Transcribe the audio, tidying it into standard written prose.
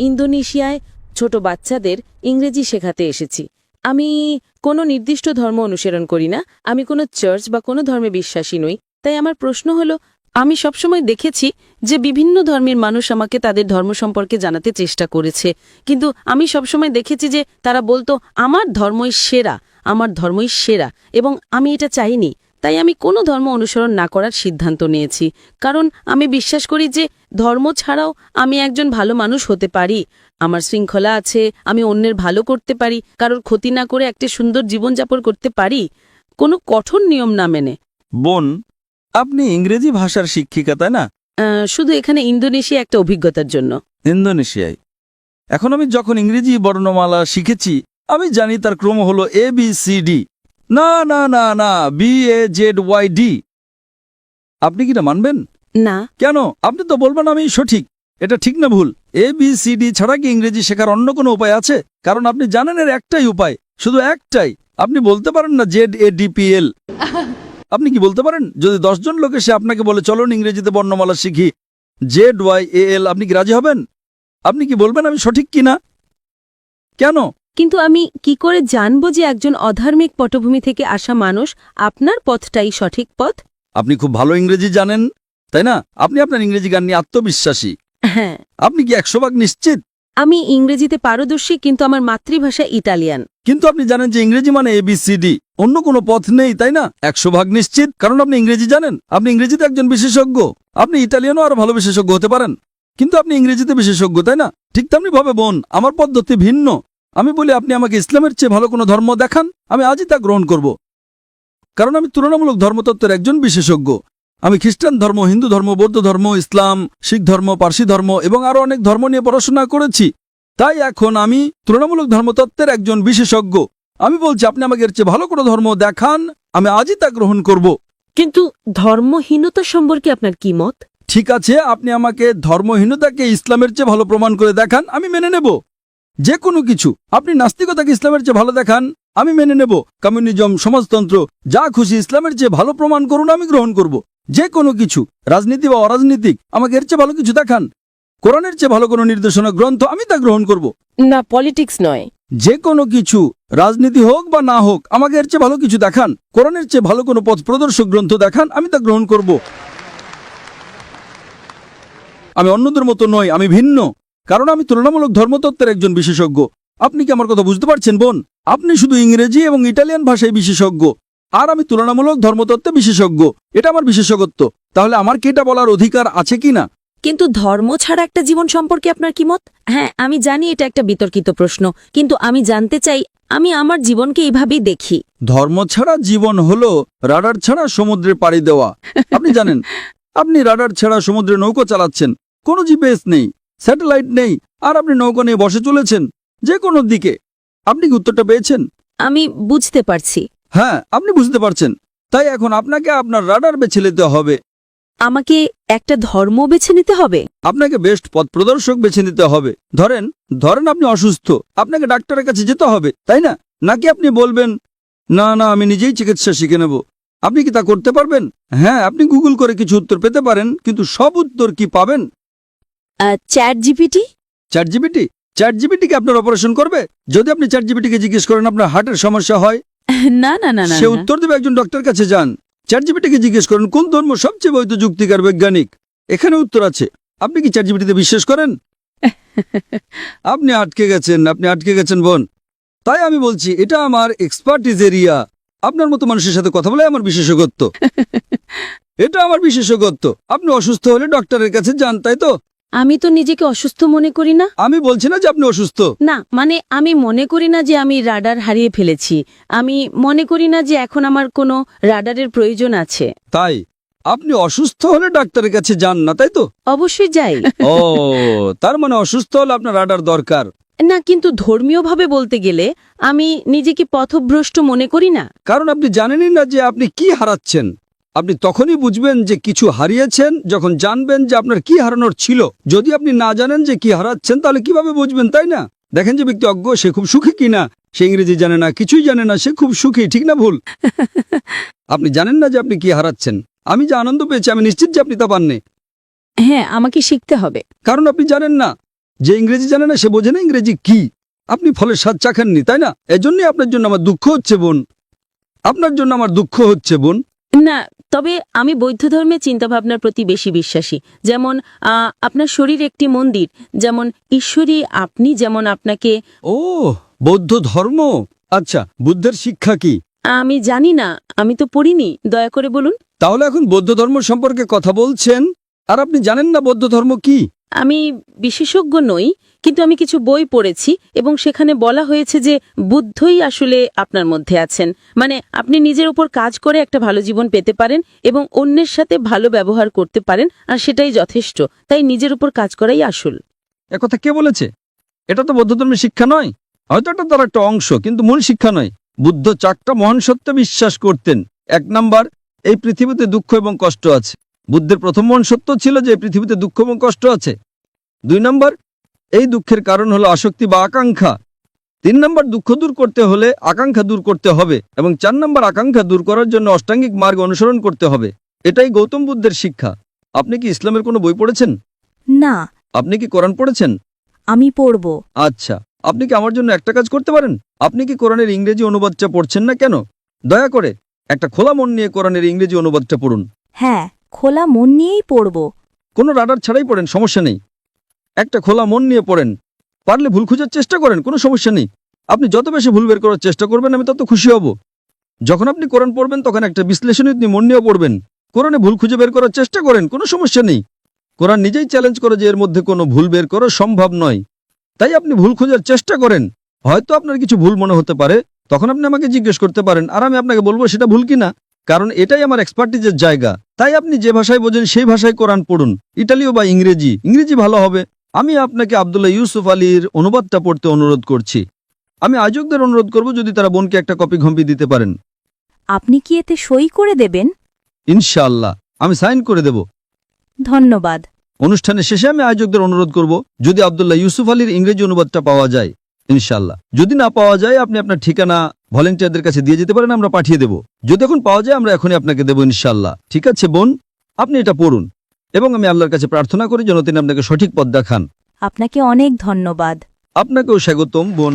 ইন্দোনেশিয়ায় ছোট বাচ্চাদের ইংরেজি শেখাতে এসেছি। আমি কোনো নির্দিষ্ট ধর্ম অনুসরণ করি না, আমি কোনো চার্চ বা কোনো ধর্মে বিশ্বাসী নই। তাই আমার প্রশ্ন হলো, আমি সবসময় দেখেছি যে বিভিন্ন ধর্মের মানুষ আমাকে তাদের ধর্ম সম্পর্কে জানাতে চেষ্টা করেছে, কিন্তু আমি সবসময় দেখেছি যে তারা বলতো আমার ধর্মই সেরা, আমার ধর্মই সেরা, এবং আমি এটা চাইনি। তাই আমি কোনো ধর্ম অনুসরণ না করার সিদ্ধান্ত নিয়েছি, কারণ আমি বিশ্বাস করি যে ধর্ম ছাড়াও আমি একজন ভালো মানুষ হতে পারি। আমার শৃঙ্খলা আছে, আমি অন্যের ভালো করতে পারি, কারোর ক্ষতি না করে একটা সুন্দর জীবনযাপন করতে পারি, কোনো কঠোর নিয়ম না মেনে। বোন, আপনি ইংরেজি ভাষার শিক্ষিকা তাই না? শুধু এখানে ইন্দোনেশিয়া একটা অভিজ্ঞতার জন্য। ইন্দোনেশিয়ায় এখন আমি যখন ইংরেজি বর্ণমালা শিখেছি, আমি জানি তার ক্রম হলো ABCD। না না না না, BAZYD। আপনি কি না মানবেন? না। কেন? আপনি তো বলবেন আমি সঠিক। এটা ঠিক না ভুল? ABCD ছাড়া কি ইংরেজি শেখার অন্য কোনো উপায় আছে? কারণ আপনি জানেন এর একটাই উপায়, শুধু একটাই। আপনি বলতে পারেন না ZADPL? আপনি কি বলতে পারেন? যদি 10 জন লোক এসে আপনাকে বলে চলুন ইংরেজিতে বর্ণমালা শিখি ZYAL, আপনি কি রাজি হবেন? আপনি কি বলবেন আমি সঠিক কিনা? কেন? কিন্তু আমি কি করে জানবো যে একজন অধার্মিক পটভূমি থেকে আসা মানুষ আপনার পথটাই সঠিক পথ? আপনি খুব ভালো ইংরেজি জানেন, তাই না? আপনি আপনার ইংরেজি গান নিয়ে আত্মবিশ্বাসী। হ্যাঁ। আপনি কি 100% নিশ্চিত? আমি ইংরেজিতে পারদর্শী, কিন্তু আমার মাতৃভাষা ইতালিয়ান। কিন্তু আপনি জানেন যে ইংরেজি মানে ABCD, অন্য কোনো পথ নেই, তাই না? 100% নিশ্চিত, কারণ আপনি ইংরেজি জানেন, আপনি ইংরেজিতে একজন বিশেষজ্ঞ। আপনি ইটালিয়ানও আরো ভালো বিশেষজ্ঞ হতে পারেন, কিন্তু আপনি ইংরেজিতে বিশেষজ্ঞ, তাই না? ঠিক তেমনি ভাবে বোন, আমার পদ্ধতি ভিন্ন। আমি বলি আপনি আমাকে ইসলামের চেয়ে ভালো কোনো ধর্ম দেখান, আমি আজই তা গ্রহণ করব, কারণ আমি তুলনামূলক ধর্মতত্ত্বের একজন বিশেষজ্ঞ। আমি খ্রিস্টান ধর্ম, হিন্দু ধর্ম, বৌদ্ধ ধর্ম, ইসলাম, শিখ ধর্ম, পার্সি ধর্ম এবং আরো অনেক ধর্ম নিয়ে পড়াশোনা করেছি। তাই এখন আমি তুলনামূলক ধর্মতত্ত্বের একজন বিশেষজ্ঞ। আমি বলছি আপনি আমাকে এর চেয়ে ভালো কোনো ধর্ম দেখান, আমি আজই তা গ্রহণ করব। কিন্তু ধর্মহীনতা সম্পর্কে আপনার কি মত? ঠিক আছে, আপনি আমাকে ধর্মহীনতাকে ইসলামের চেয়ে ভালো প্রমাণ করে দেখান, আমি মেনে নেব। যে কোনো কিছু। আপনি নাস্তিকতাকে ইসলামের চেয়ে ভালো দেখান, আমি মেনে নেব। কমিউনিজম, সমাজতন্ত্র, যা খুশি ইসলামের চেয়ে ভালো প্রমাণ করুন, আমি গ্রহণ করব। যে কোনো কিছু, রাজনীতি বা অরাজনীতিক, আমাকে এর চেয়ে ভালো কিছু দেখান। কোরআনের চেয়ে ভালো কোনো নির্দেশনা গ্রন্থ, আমি তা গ্রহণ করব। না, পলিটিক্স নয়। যে কোনো কিছু, রাজনীতি হোক বা না হোক, আমাকে এর চেয়ে ভালো কিছু দেখান। কোরআনের চেয়ে ভালো কোনো পথ প্রদর্শক গ্রন্থ দেখান, আমি তা গ্রহণ করব। আমি অন্যদের মতো নই, আমি ভিন্ন, কারণ আমি তুলনামূলক ধর্মতত্ত্বের একজন বিশেষজ্ঞ। আপনি কি আমার কথা বুঝতে পারছেন বোন? আপনি শুধু ইংরেজি এবং ইটালিয়ান ভাষায় বিশেষজ্ঞ, আর আমি তুলনামূলক ধর্মতত্ত্বে বিশেষজ্ঞ। এটা আমার বিশেষজ্ঞত্ব। তাহলে আমার কি এটা বলার অধিকার আছে কি না? কিন্তু ধর্ম ছাড়া একটা জীবন সম্পর্কে আপনার কি মত? হ্যাঁ, আমি জানি এটা একটা বিতর্কিত প্রশ্ন, কিন্তু আমি জানতে চাই, আমি আমার জীবনকে এইভাবেই দেখি। ধর্ম ছাড়া জীবন হলো রাডার ছাড়া সমুদ্রে পাড়ি দেওয়া। আপনি জানেন, আপনি রাডার ছাড়া সমুদ্রে নৌকো চালাচ্ছেন, কোনো জিপিএস নেই, স্যাটেলাইট নেই, আর আপনি নৌকো নিয়ে বসে চলেছেন যে কোনো দিকে। আপনি কি উত্তরটা পেয়েছেন? আমি বুঝতে পারছি। হ্যাঁ, আপনি বুঝতে পারছেন। তাই এখন আপনাকে আপনার রাডার বেছে নিতে হবে। আমাকে একটা ধর্ম বেছে নিতে হবে? আপনাকে বেস্ট পথ প্রদর্শক বেছে নিতে হবে। ধরেন ধরেন আপনি অসুস্থ, আপনাকে ডাক্তারের কাছে যেতে হবে, তাই না? নাকি আপনি বলবেন না না, আমি নিজেই চিকিৎসা শিখে নেব? আপনি কি তা করতে পারবেন? হ্যাঁ, আপনি গুগল করে কিছু উত্তর পেতে পারেন, কিন্তু সব উত্তর কি পাবেন? Chat GPT? চ্যাট জিপিটি কি আপনার অপারেশন করবে? যদি আপনি চ্যাট জিপিটিকে জিজ্ঞেস করেন আপনার হার্টের সমস্যা হয়, না না না না, সে উত্তর দেবে একজন ডক্টরের কাছে যান। চ্যাট জিপিটিকে জিজ্ঞেস করেন কোন ধর্ম সবচেয়ে বৈধ, যুক্তিকার, বৈজ্ঞানিক, এখানে উত্তর আছে। আপনি কি চ্যাট জিপিটিতে বিশ্বাস করেন? আপনি আটকে গেছেন বোন। তাই আমি বলছি এটা আমার এক্সপার্টিজ এরিয়া। আপনার মতো মানুষের সাথে কথা বলে আমার বিশেষজ্ঞত্ব। এটা আমার বিশেষজ্ঞত্ব। আপনি অসুস্থ হলে ডক্টরের কাছে যান, তাই তো? আমি তো নিজেকে অসুস্থ মনে করি না। আমি বলছি না যে আপনি অসুস্থ। না, মানে আমি মনে করি না যে আমি রাডার হারিয়ে ফেলেছি। আমি মনে করি না যে এখন আমার কোনো রাডারের প্রয়োজন আছে। তাই আপনি অসুস্থ হলে ডাক্তারের কাছে যান না, তাই তো? অবশ্যই যাই। ও, তার মানে অসুস্থ হলে আপনার রাডার দরকার না, কিন্তু ধর্মীয়ভাবে বলতে গেলে আমি নিজেকে পথভ্রষ্ট মনে করি না। কারণ আপনি জানেনই না যে আপনি কি হারাচ্ছেন। আপনি তখনই বুঝবেন যে কিছু হারিয়েছেন যখন জানবেন যে আপনার কি হারানোর ছিল। যদি আপনি না জানেন যে কি হারাচ্ছেন, তাহলে কিভাবে বুঝবেন, তাই না? দেখেন যে ব্যক্তি অজ্ঞ, সে খুব সুখী কিনা। সে ইংরেজি জানে না, কিছুই জানে না, সে খুব সুখী, ঠিক না ভুল? আপনি জানেন না যে আপনি কি হারাচ্ছেন। আমি যে আনন্দ পেয়েছি, আমি নিশ্চিত যে আপনি তা পাননি। হ্যাঁ, আমাকে শিখতে হবে। কারণ আপনি জানেন না। যে ইংরেজি জানে না সে বোঝে না ইংরেজি কি। আপনি ফলের স্বাদ চাখাননি, তাই না? এজন্যই আপনার জন্য আমার দুঃখ হচ্ছে বোন, আপনার জন্য আমার দুঃখ হচ্ছে বোন। না, তবে আমি বৌদ্ধ ধর্মের চিন্তাভাবনার প্রতি বেশি বিশ্বাসী। যেমন আপনার শরীর একটি মন্দির, যেমন ঈশ্বরী আপনি, যেমন আপনাকে। ও, বৌদ্ধ ধর্ম। আচ্ছা, বুদ্ধের শিক্ষা কি? আমি জানি না, আমি তো পড়িনি, দয়া করে বলুন। তাহলে এখন বৌদ্ধ ধর্ম সম্পর্কে কথা বলছেন আর আপনি জানেন না বৌদ্ধ ধর্ম কি? আমি বিশেষজ্ঞ নই, কিন্তু আমি কিছু বই পড়েছি এবং সেখানে বলা হয়েছে যে বুদ্ধই আসলে আপনার মধ্যে আছেন। মানে আপনি নিজের উপর কাজ করে একটা ভালো জীবন পেতে পারেন এবং অন্যের সাথে ভালো ব্যবহার করতে পারেন, আর সেটাই যথেষ্ট। তাই নিজের উপর কাজ করাই আসল। একথা কে বলেছে? এটা তো বৌদ্ধ ধর্মের শিক্ষা নয়। হয়তো এটা তার একটা অংশ, কিন্তু মূল শিক্ষা নয়। বুদ্ধ 4টা মহান সত্যে বিশ্বাস করতেন। 1 নাম্বার, এই পৃথিবীতে দুঃখ এবং কষ্ট আছে। বুদ্ধের প্রথম মহান সত্য ছিল যে এই পৃথিবীতে দুঃখ এবং কষ্ট আছে। 2 নাম্বার, এই দুঃখের কারণ হলো আসক্তি বা আকাঙ্ক্ষা। 3 নাম্বার, দুঃখ দূর করতে হলে আকাঙ্ক্ষা দূর করতে হবে। এবং 4 নাম্বার, আকাঙ্ক্ষা দূর করার জন্য অষ্টাঙ্গিক মার্গ অনুসরণ করতে হবে। এটাই গৌতম বুদ্ধের শিক্ষা। আপনি কি ইসলামের কোনো বই পড়েছেন? না, আপনি কি কোরআন পড়েছেন? আমি পড়ব। আচ্ছা, আপনি কি আমার জন্য একটা কাজ করতে পারেন? আপনি কি কোরআনের ইংরেজি অনুবাদটা পড়ছেন না কেন? দয়া করে একটা খোলা মন নিয়ে কোরআনের ইংরেজি অনুবাদটা পড়ুন। হ্যাঁ, খোলা মন নিয়েই পড়ব। কোনো রাডার ছাড়াই পড়েন, সমস্যা নেই। একটা খোলা মন নিয়ে পড়েন। পারলে ভুল খোঁজার চেষ্টা করেন, কোনো সমস্যা নেই। আপনি যত বেশি ভুল বের করার চেষ্টা করবেন আমি তত খুশি হব। যখন আপনি কোরআন পড়বেন তখন একটা বিশ্লেষণী মন নিয়েও পড়বেন। কোরআনে ভুল খুঁজে বের করার চেষ্টা করেন, কোনো সমস্যা নেই। কোরআন নিজেই চ্যালেঞ্জ করে যে এর মধ্যে কোনো ভুল বের করা সম্ভব নয়। তাই আপনি ভুল খোঁজার চেষ্টা করেন। হয়তো আপনার কিছু ভুল মনে হতে পারে, তখন আপনি আমাকে জিজ্ঞেস করতে পারেন আর আমি আপনাকে বলবো সেটা ভুল কিনা, কারণ এটাই আমার এক্সপার্টিজের জায়গা। তাই আপনি যে ভাষায় বোঝেন সেই ভাষায় কোরআন পড়ুন, ইটালীয় বা ইংরেজি। ইংরেজি ভালো হবে। আমি আপনাকে আব্দুল্লাহ ইউসুফ আলীর অনুবাদটা পড়তে অনুরোধ করছি। আমি আয়োজকদের অনুরোধ করব যদি তারা বোনকে একটা কপি ঘম্পি দিতে পারেন। আপনি কি এতে সই করে দেবেন? ইনশাআল্লাহ আমি সাইন করে দেব। ধন্যবাদ। অনুষ্ঠানের শেষে আমি আয়োজকদের অনুরোধ করব যদি আব্দুল্লাহ ইউসুফ আলীর ইংরেজি অনুবাদটা পাওয়া যায়, ইনশাআল্লাহ। যদি না পাওয়া যায় আপনি আপনার ঠিকানা ভলেন্টিয়ারদের কাছে দিয়ে যেতে পারেন, আমরা পাঠিয়ে দেব। যদি এখন পাওয়া যায় আমরা এখনই আপনাকে দেব, ইনশাআল্লাহ। ঠিক আছে বোন, আপনি এটা পড়ুন এবং আমি আল্লাহর কাছে প্রার্থনা করি যেন তিনি আপনাকে সঠিক পথ দেখান। আপনাকে অনেক ধন্যবাদ। আপনাকেও স্বাগতম বোন।